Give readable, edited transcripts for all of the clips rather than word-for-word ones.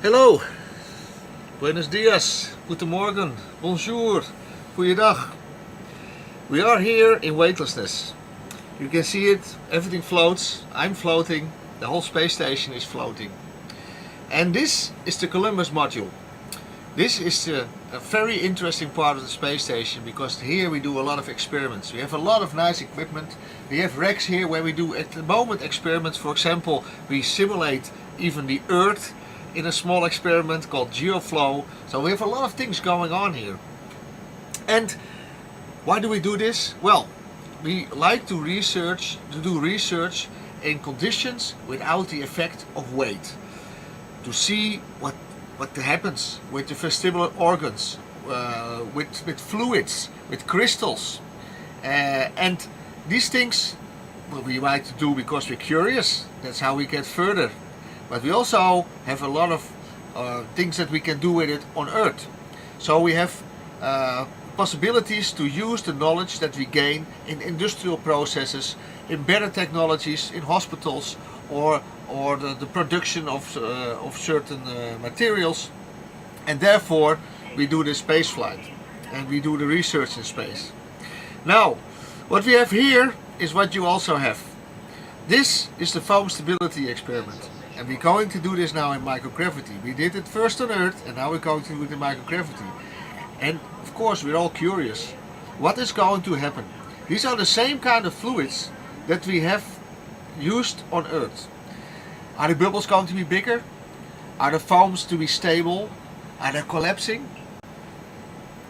Hello, buenos dias, guten morgen, bonjour, goeiedag. We are here in weightlessness. You can see it, everything floats, I'm floating, the whole space station is floating. And this is the Columbus module. This is a very interesting part of the space station because here we do a lot of experiments. We have a lot of nice equipment. We have racks here where we do at the moment experiments. For example, we simulate even the Earth in a small experiment called GeoFlow. So we have a lot of things going on here. And why do we do this? Well, we like to do research in conditions without the effect of weight. To see what happens with the vestibular organs, with fluids, with crystals. And these things we like to do because we're curious. That's how we get further. But we also have a lot of things that we can do with it on Earth. So we have possibilities to use the knowledge that we gain in industrial processes, in better technologies, in hospitals, or the production of certain materials. And therefore we do the space flight and we do the research in space. Now, what we have here is what you also have. This is the foam stability experiment. And we're going to do this now in microgravity. We did it first on Earth and now we're going to do it in microgravity. And of course we're all curious. What is going to happen? These are the same kind of fluids that we have used on Earth. Are the bubbles going to be bigger? Are the foams to be stable? Are they collapsing?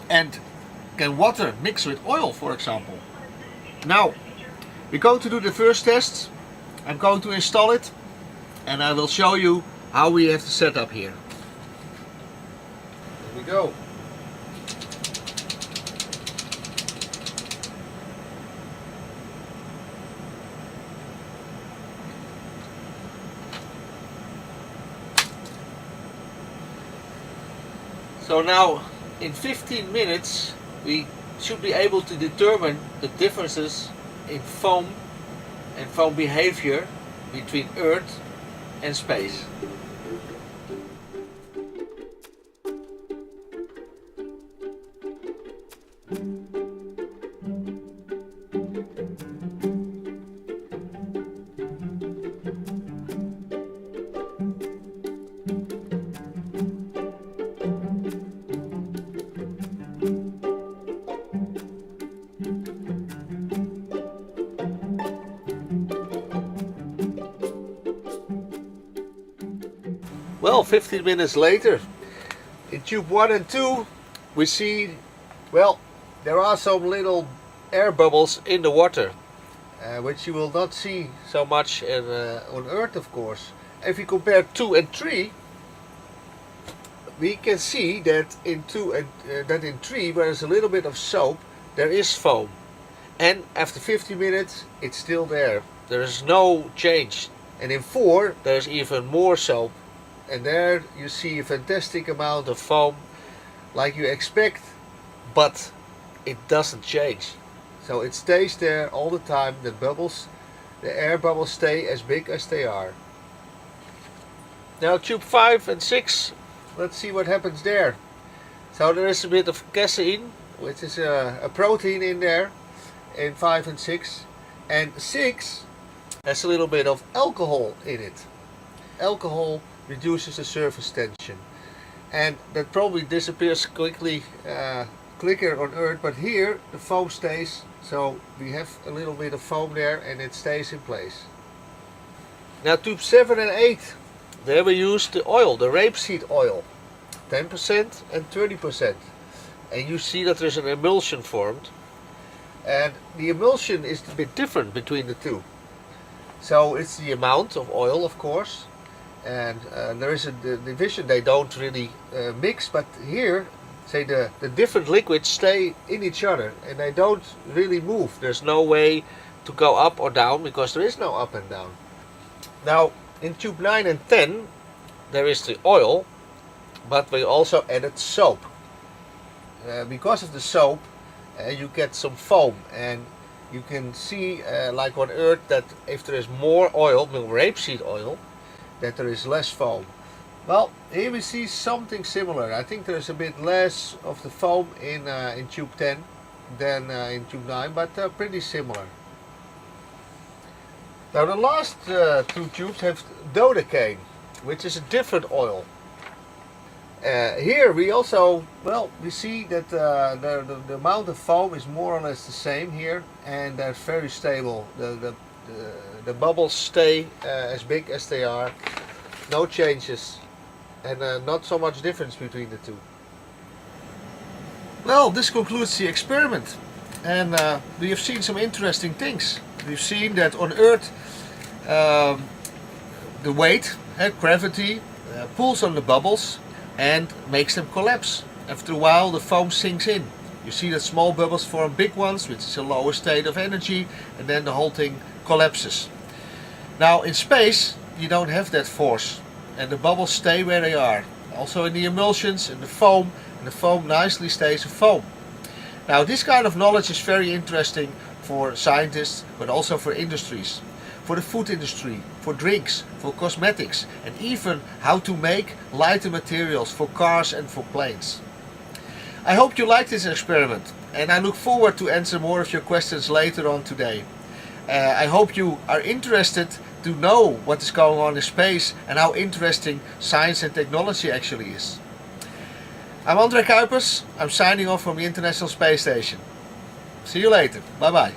And can water mix with oil, for example? Now, we're going to do the first test. I'm going to install it and I will show you how we have the setup here. There we go. So now in 15 minutes we should be able to determine the differences in foam and foam behavior between Earth and space. Well, 15 minutes later, in tube 1 and 2, we see, well, there are some little air bubbles in the water, which you will not see so much on Earth, of course. If we compare 2 and 3, we can see that in 3, where there's a little bit of soap, there is foam. And after 50 minutes, it's still there. There is no change. And in 4, there's even more soap. And there you see a fantastic amount of foam like you expect, but it doesn't change. So it stays there all the time. The bubbles, the air bubbles stay as big as they are. Now tube 5 and 6, let's see what happens there. So there is a bit of casein, which is a protein in there, in 5 and 6. And 6 has a little bit of alcohol in it. Alcohol reduces the surface tension, and that probably disappears quicker on Earth, but here the foam stays, so we have a little bit of foam there and it stays in place. Now tube 7 and 8, there we use the oil, the rapeseed oil, 10% and 30%, and you see that there's an emulsion formed, and the emulsion is a bit different between the two. So it's the amount of oil, of course, and there is a division. They don't really mix, but here, say the different liquids stay in each other and they don't really move. There's no way to go up or down because there is no up and down. Now in tube 9 and 10 there is the oil, but we also added soap. Because of the soap you get some foam, and you can see like on Earth that if there is more oil, more rapeseed oil, that there is less foam. Well, here we see something similar. I think there's a bit less of the foam in tube 10 than in tube 9, but pretty similar. Now the last two tubes have dodecane, which is a different oil. Here we also, well, we see that the amount of foam is more or less the same here, and they're very stable. The bubbles stay as big as they are, no changes, and not so much difference between the two. Well, this concludes the experiment, and we have seen some interesting things. We've seen that on Earth the weight, gravity, pulls on the bubbles and makes them collapse. After a while the foam sinks in. You see that small bubbles form big ones, which is a lower state of energy, and then the whole thing collapses. Now in space you don't have that force, and the bubbles stay where they are. Also in the emulsions and the foam nicely stays a foam. Now this kind of knowledge is very interesting for scientists, but also for industries. For the food industry, for drinks, for cosmetics, and even how to make lighter materials for cars and for planes. I hope you liked this experiment, and I look forward to answer more of your questions later on today. I hope you are interested to know what is going on in space and how interesting science and technology actually is. I'm Kuipers. I'm signing off from the International Space Station. See you later. Bye bye.